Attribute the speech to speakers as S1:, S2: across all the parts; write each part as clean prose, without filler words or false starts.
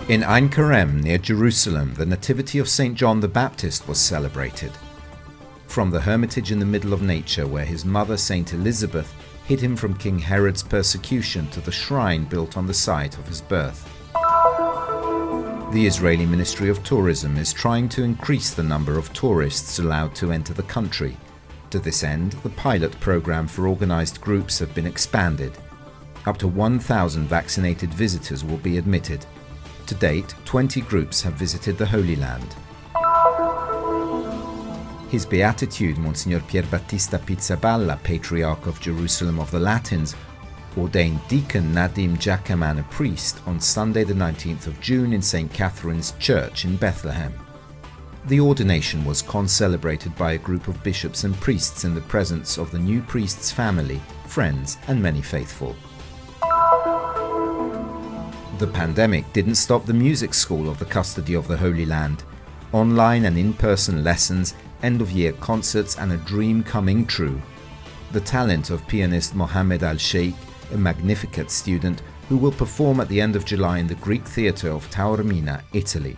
S1: In Karem, near Jerusalem, the Nativity of St. John the Baptist was celebrated. From the hermitage in the middle of nature where his mother St. Elizabeth hid him from King Herod's persecution to the shrine built on the site of his birth. The Israeli Ministry of Tourism is trying to increase the number of tourists allowed to enter the country. To this end, the pilot program for organized groups have been expanded. Up to 1,000 vaccinated visitors will be admitted. To date, 20 groups have visited the Holy Land. His Beatitude, Monsignor Pierbattista Pizzaballa, Patriarch of Jerusalem of the Latins, ordained Deacon Nadim Giacaman a priest on Sunday the 19th of June in St. Catherine's Church in Bethlehem. The ordination was concelebrated by a group of bishops and priests in the presence of the new priest's family, friends, and many faithful. The pandemic didn't stop the music school of the Custody of the Holy Land. Online and in-person lessons, end-of-year concerts, and a dream coming true. The talent of pianist Mohammed Al-Sheikh, a Magnificat student, who will perform at the end of July in the Greek theatre of Taormina, Italy.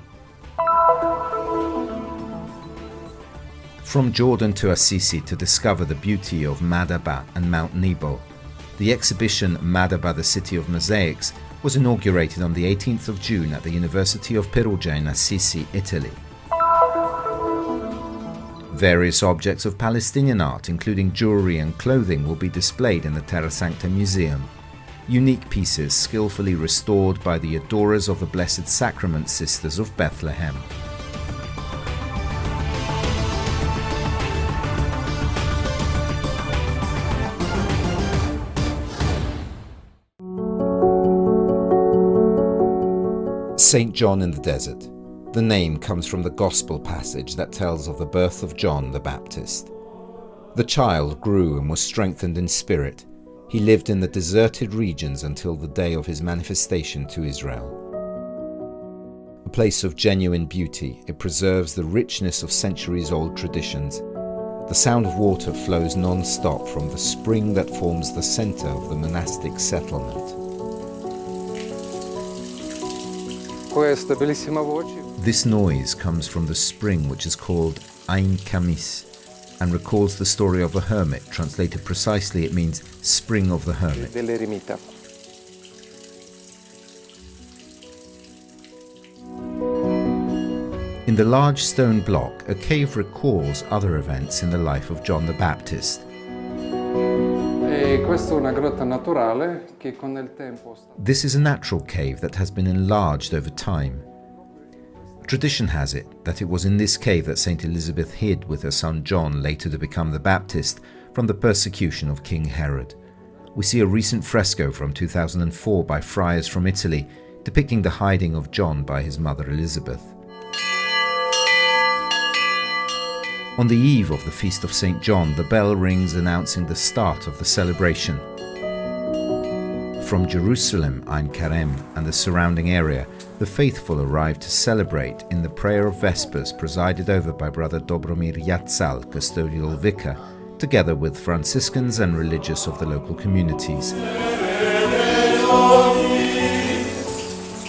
S1: From Jordan to Assisi to discover the beauty of Madaba and Mount Nebo. The exhibition Madaba, the City of Mosaics, was inaugurated on the 18th of June at the University of Perugia in Assisi, Italy. Various objects of Palestinian art, including jewelry and clothing, will be displayed in the Terra Sancta Museum. Unique pieces skillfully restored by the adorers of the Blessed Sacrament Sisters of Bethlehem. St. John in the Desert. The name comes from the Gospel passage that tells of the birth of John the Baptist. The child grew and was strengthened in spirit. He lived in the deserted regions until the day of his manifestation to Israel. A place of genuine beauty, it preserves the richness of centuries-old traditions. The sound of water flows non-stop from the spring that forms the center of the monastic settlement. This noise comes from the spring which is called Ein Kamis and recalls the story of a hermit. Translated precisely, it means spring of the hermit. In the large stone block, a cave recalls other events in the life of John the Baptist. This is a natural cave that has been enlarged over time. Tradition has it that it was in this cave that St. Elizabeth hid with her son John, later to become the Baptist, from the persecution of King Herod. We see a recent fresco from 2004 by friars from Italy depicting the hiding of John by his mother Elizabeth. On the eve of the Feast of St. John, the bell rings announcing the start of the celebration. From Jerusalem, Ein Karem, and the surrounding area, the faithful arrive to celebrate in the prayer of Vespers presided over by Brother Dobromir Jaztal, custodial vicar, together with Franciscans and religious of the local communities.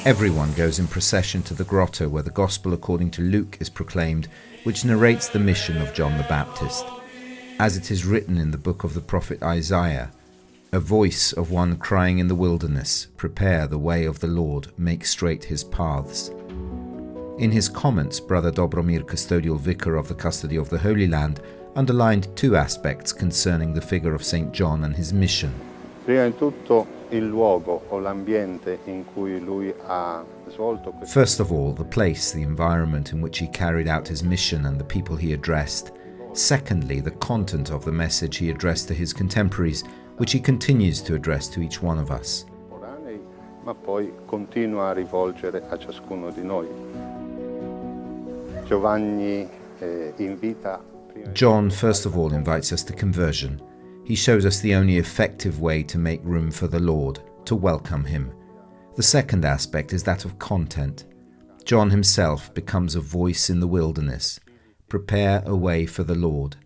S1: Everyone goes in procession to the grotto where the Gospel according to Luke is proclaimed, which narrates the mission of John the Baptist. As it is written in the book of the prophet Isaiah, a voice of one crying in the wilderness, prepare the way of the Lord, make straight his paths. In his comments, Brother Dobromir, custodial vicar of the Custody of the Holy Land, underlined two aspects concerning the figure of St. John and his mission. First of all, the place, the environment in which he carried out his mission and the people he addressed. Secondly, the content of the message he addressed to his contemporaries, which he continues to address to each one of us. John, first of all, invites us to conversion. He shows us the only effective way to make room for the Lord, to welcome him. The second aspect is that of content. John himself becomes a voice in the wilderness. Prepare a way for the Lord.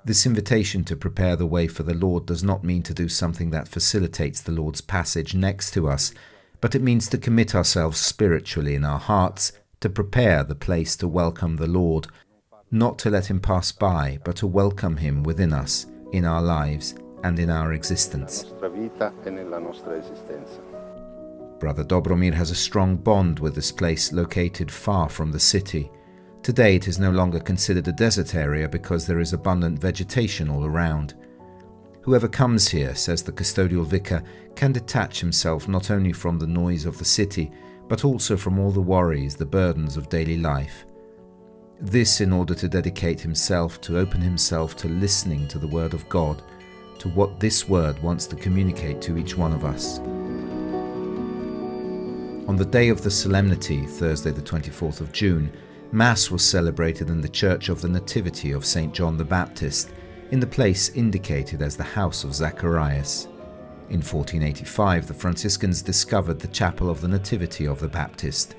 S1: This invitation to prepare the way for the Lord does not mean to do something that facilitates the Lord's passage next to us, but it means to commit ourselves spiritually in our hearts to prepare the place to welcome the Lord, not to let him pass by, but to welcome him within us, in our lives and in our existence. Brother Dobromir has a strong bond with this place located far from the city. Today it is no longer considered a desert area because there is abundant vegetation all around. Whoever comes here, says the custodial vicar, can detach himself not only from the noise of the city, but also from all the worries, the burdens of daily life. This in order to dedicate himself, to open himself to listening to the Word of God, to what this Word wants to communicate to each one of us. On the day of the solemnity, Thursday the 24th of June, Mass was celebrated in the Church of the Nativity of St. John the Baptist, in the place indicated as the House of Zacharias. In 1485, the Franciscans discovered the Chapel of the Nativity of the Baptist.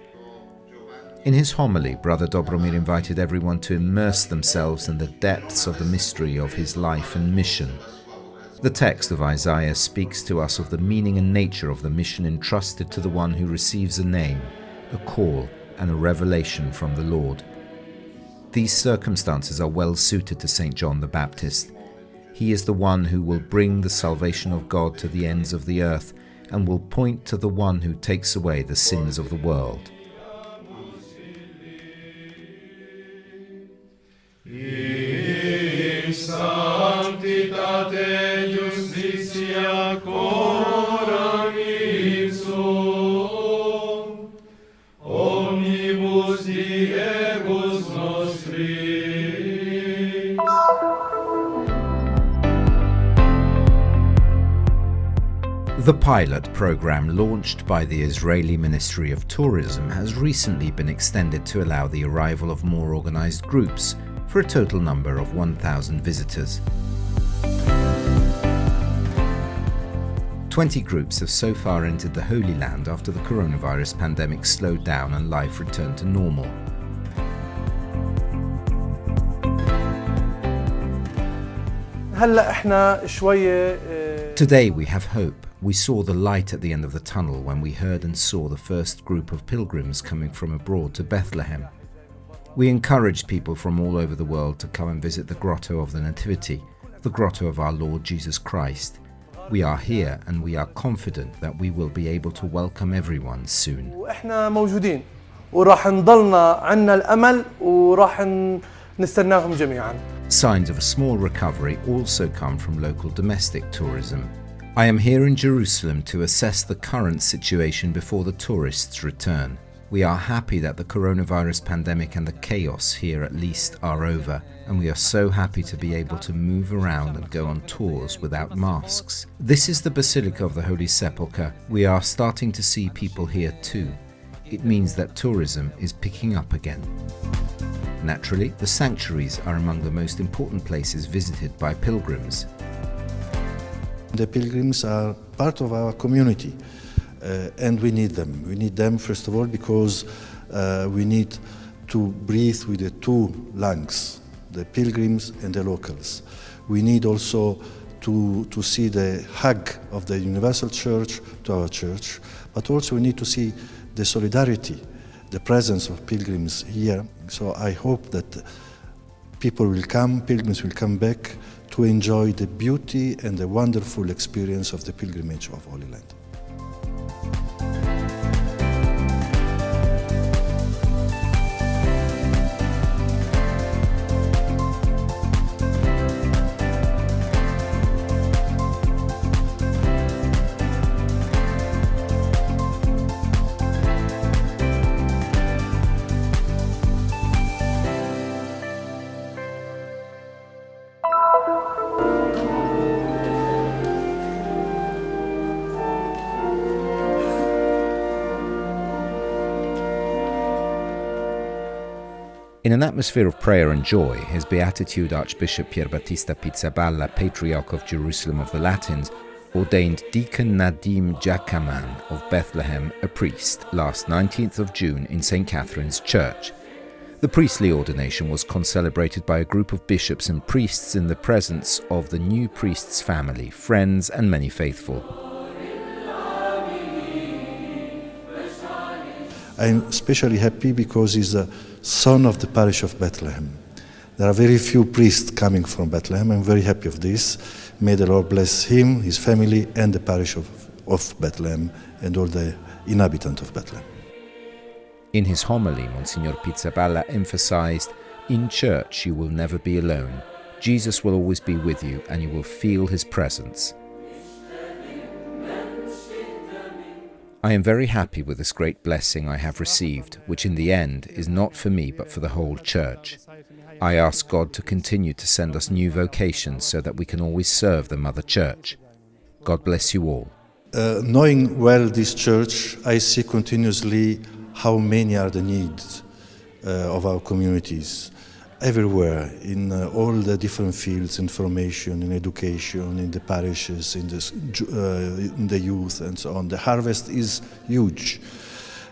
S1: In his homily, Brother Dobromir invited everyone to immerse themselves in the depths of the mystery of his life and mission. The text of Isaiah speaks to us of the meaning and nature of the mission entrusted to the one who receives a name, a call, and a revelation from the Lord. These circumstances are well suited to St. John the Baptist. He is the one who will bring the salvation of God to the ends of the earth and will point to the one who takes away the sins of the world.
S2: In sanctitate justitia coram ipsum, omnibus diebus nostris.
S1: The pilot program launched by the Israeli Ministry of Tourism has recently been extended to allow the arrival of more organized groups, for a total number of 1,000 visitors. 20 groups have so far entered the Holy Land after the coronavirus pandemic slowed down and life returned to normal. Today we have hope. We saw the light at the end of the tunnel when we heard and saw the first group of pilgrims coming from abroad to Bethlehem. We encourage people from all over the world to come and visit the Grotto of the Nativity, the Grotto of our Lord Jesus Christ. We are here and we are confident that we will be able to welcome everyone soon. Signs of a small recovery also come from local domestic tourism. I am here in Jerusalem to assess the current situation before the tourists return. We are happy that the coronavirus pandemic and the chaos here at least are over, and we are so happy to be able to move around and go on tours without masks. This is the Basilica of the Holy Sepulchre. We are starting to see people here too. It means that tourism is picking up again. Naturally, the sanctuaries are among the most important places visited by pilgrims.
S3: The pilgrims are part of our community. And we need them. We need them, first of all, because we need to breathe with the two lungs, the pilgrims and the locals. We need also to see the hug of the Universal Church to our church, but also we need to see the solidarity, the presence of pilgrims here. So I hope that pilgrims will come back to enjoy the beauty and the wonderful experience of the pilgrimage of Holy Land.
S1: In an atmosphere of prayer and joy, His Beatitude Archbishop Pierbattista Pizzaballa, Patriarch of Jerusalem of the Latins, ordained Deacon Nadim Giacaman of Bethlehem a priest last 19th of June in St. Catherine's Church. The priestly ordination was concelebrated by a group of bishops and priests in the presence of the new priest's family, friends and many faithful.
S3: I'm especially happy because he's the son of the parish of Bethlehem. There are very few priests coming from Bethlehem. I'm very happy of this. May the Lord bless him, his family, and the parish of Bethlehem, and all the inhabitants of Bethlehem.
S1: In his homily, Monsignor Pizzaballa emphasized, "In church you will never be alone. Jesus will always be with you, and you will feel his presence." I am very happy with this great blessing I have received, which in the end is not for me but for the whole church. I ask God to continue to send us new vocations so that we can always serve the Mother Church. God bless you all.
S3: Knowing well this church, I see continuously how many are the needs of our communities. Everywhere, in all the different fields, in formation, in education, in the parishes, in the youth and so on. The harvest is huge,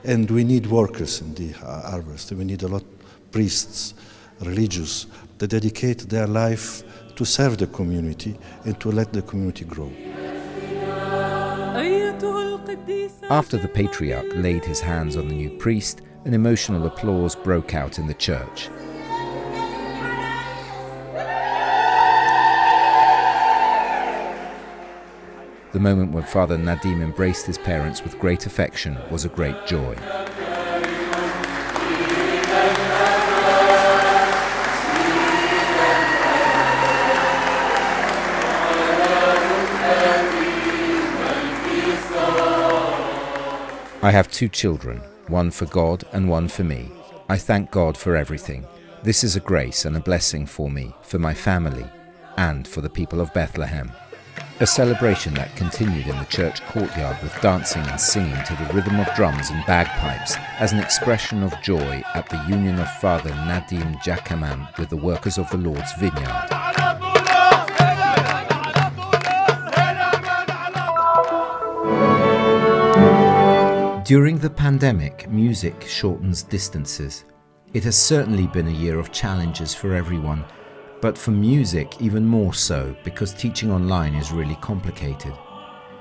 S3: and we need workers in the harvest. We need a lot of priests, religious, that dedicate their life to serve the community and to let the community grow.
S1: After the Patriarch laid his hands on the new priest, an emotional applause broke out in the church. The moment when Father Nadim embraced his parents with great affection was a great joy. I have 2 children, one for God and one for me. I thank God for everything. This is a grace and a blessing for me, for my family, and for the people of Bethlehem. A celebration that continued in the church courtyard with dancing and singing to the rhythm of drums and bagpipes as an expression of joy at the union of Father Nadim Giacaman with the workers of the Lord's vineyard. During the pandemic, music shortens distances. It has certainly been a year of challenges for everyone, but for music even more so, because teaching online is really complicated.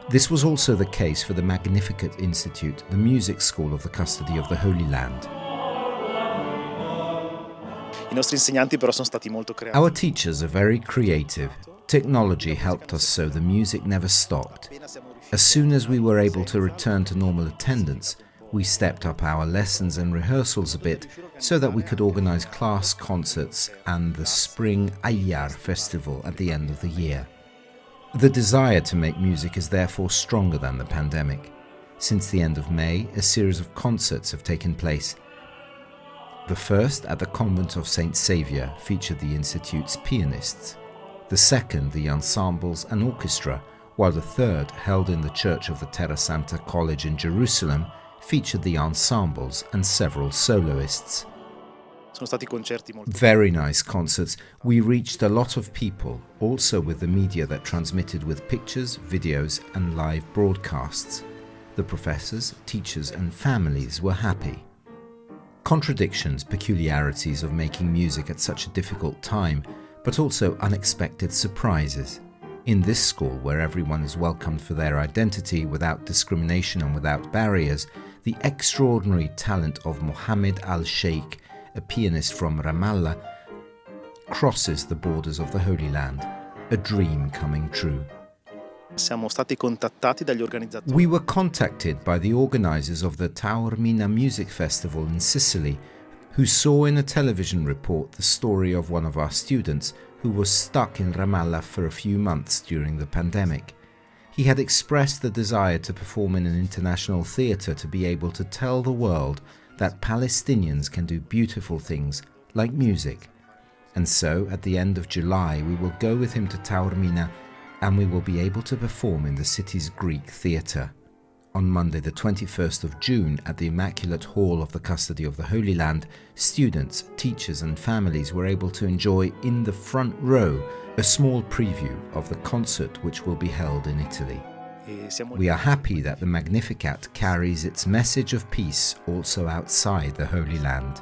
S1: This was also the case for the Magnificat Institute, the music school of the Custody of the Holy Land. Our teachers are very creative. Technology helped us so the music never stopped. As soon as we were able to return to normal attendance, we stepped up our lessons and rehearsals a bit so that we could organize class concerts and the Spring Ayar Festival at the end of the year. The desire to make music is therefore stronger than the pandemic. Since the end of May, a series of concerts have taken place. The first at the Convent of St. Saviour featured the Institute's pianists. The second, the ensembles and orchestra, while the third, held in the Church of the Terra Santa College in Jerusalem, featured the ensembles and several soloists. Very nice concerts. We reached a lot of people, also with the media that transmitted with pictures, videos and live broadcasts. The professors, teachers and families were happy. Contradictions, peculiarities of making music at such a difficult time, but also unexpected surprises. In this school, where everyone is welcomed for their identity without discrimination and without barriers, the extraordinary talent of Mohammed Al-Sheikh, a pianist from Ramallah, crosses the borders of the Holy Land, a dream coming true. We were contacted by the organizers of the Taormina Music Festival in Sicily, who saw in a television report the story of one of our students who was stuck in Ramallah for a few months during the pandemic. He had expressed the desire to perform in an international theatre to be able to tell the world that Palestinians can do beautiful things like music. And so, at the end of July, we will go with him to Taormina and we will be able to perform in the city's Greek theatre. On Monday the 21st of June at the Immaculate Hall of the Custody of the Holy Land, students, teachers and families were able to enjoy in the front row a small preview of the concert which will be held in Italy. We are happy that the Magnificat carries its message of peace also outside the Holy Land.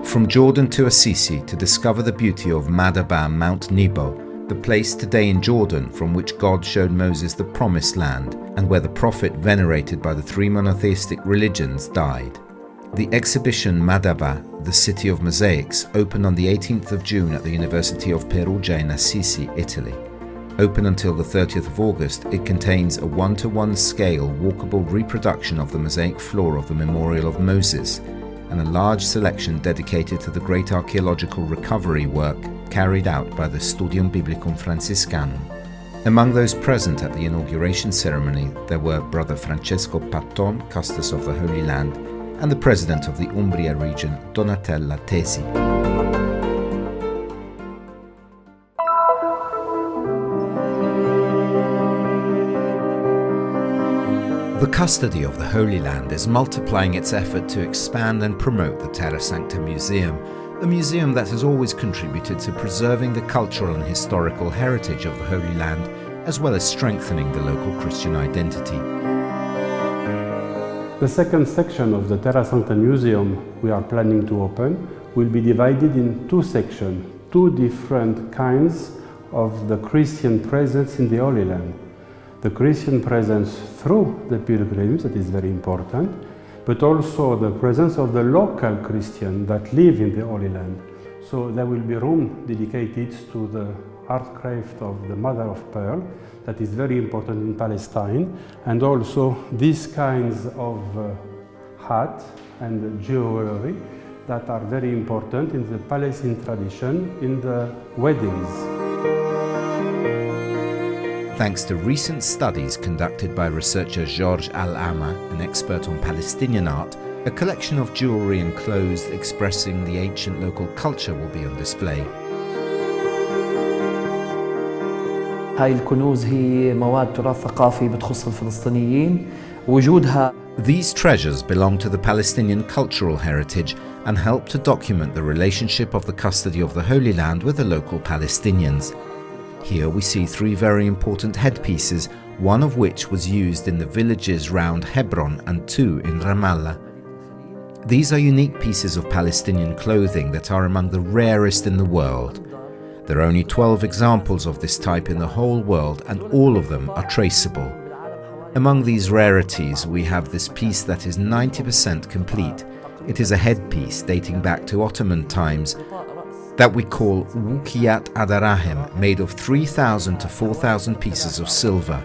S1: From Jordan to Assisi to discover the beauty of Madaba, Mount Nebo, the place today in Jordan from which God showed Moses the promised land and where the prophet venerated by the three monotheistic religions died. The exhibition Madaba, the City of Mosaics, opened on the 18th of June at the University of Perugia in Assisi, Italy. Open until the 30th of August, it contains a 1:1 scale walkable reproduction of the mosaic floor of the Memorial of Moses and a large selection dedicated to the great archaeological recovery work carried out by the Studium Biblicum Franciscanum. Among those present at the inauguration ceremony, there were Brother Francesco Patton, Custos of the Holy Land, and the President of the Umbria region, Donatella Tesi. The custody of the Holy Land is multiplying its effort to expand and promote the Terra Sancta Museum, a museum that has always contributed to preserving the cultural and historical heritage of the Holy Land, as well as strengthening the local Christian identity.
S4: The second section of the Terra Sancta Museum we are planning to open will be divided in two sections, two different kinds of the Christian presence in the Holy Land. The Christian presence through the pilgrims, that is very important, but also the presence of the local Christians that live in the Holy Land. So there will be room dedicated to the art craft of the Mother of Pearl, that is very important in Palestine, and also these kinds of hat and jewelry that are very important in the Palestinian tradition in the weddings.
S1: Thanks to recent studies conducted by researcher George Al-Ama, an expert on Palestinian art, a collection of jewelry and clothes expressing the ancient local culture will be on display.
S5: هاي الكنوز هي مواد تراث ثقافي بتخص الفلسطينيين وجودها.
S1: These treasures belong to the Palestinian cultural heritage and help to document the relationship of the custody of the Holy Land with the local Palestinians. Here we see three very important headpieces, one of which was used in the villages round Hebron and two in Ramallah. These are unique pieces of Palestinian clothing that are among the rarest in the world. There are only 12 examples of this type in the whole world, and all of them are traceable. Among these rarities, we have this piece that is 90% complete. It is a headpiece dating back to Ottoman times that we call Wukiyat Adarahim, made of 3,000 to 4,000 pieces of silver.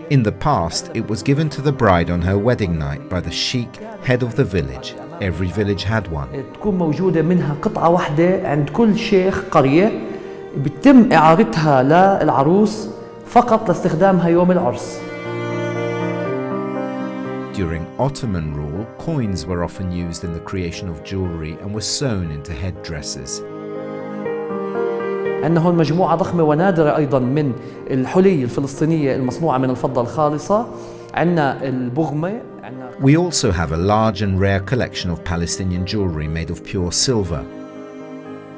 S1: In the past, it was given to the bride on her wedding night by the sheikh, head of the village. Every village had one.
S5: تكون موجودة منها قطعة واحدة عند كل شيخ قرية بتم إعارتها للعروس فقط لاستخدامها يوم العرس.
S1: During Ottoman rule, coins were often used in the creation of jewelry and were sewn into headdresses.
S5: عندنا هون مجموعة ضخمة ونادرة أيضا من الحلي الفلسطينية المصنوعة من الفضة الخالصة. عندنا البغمة.
S1: We also have a large and rare collection of Palestinian jewelry made of pure silver.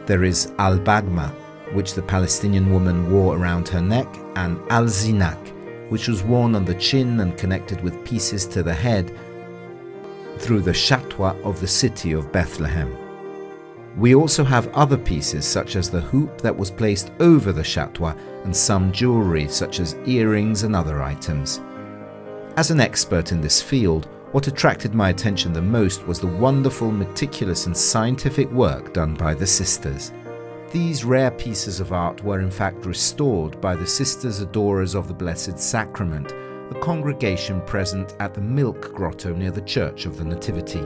S1: There is al-bagma, which the Palestinian woman wore around her neck, and al-zinak, which was worn on the chin and connected with pieces to the head through the shatwa of the city of Bethlehem. We also have other pieces such as the hoop that was placed over the shatwa and some jewelry such as earrings and other items. As an expert in this field, what attracted my attention the most was the wonderful, meticulous and scientific work done by the sisters. These rare pieces of art were in fact restored by the Sisters Adorers of the Blessed Sacrament, a congregation present at the Milk Grotto near the Church of the Nativity.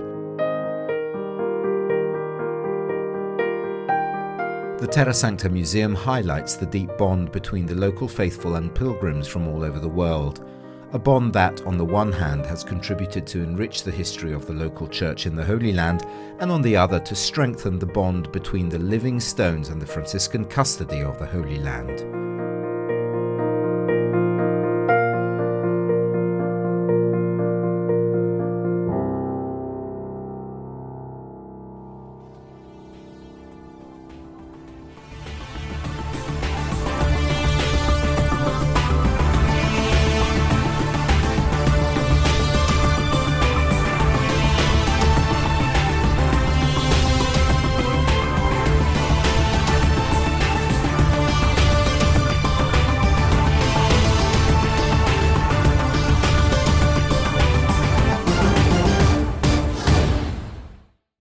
S1: The Terra Sancta Museum highlights the deep bond between the local faithful and pilgrims from all over the world, a bond that, on the one hand, has contributed to enrich the history of the local church in the Holy Land, and on the other to strengthen the bond between the living stones and the Franciscan custody of the Holy Land.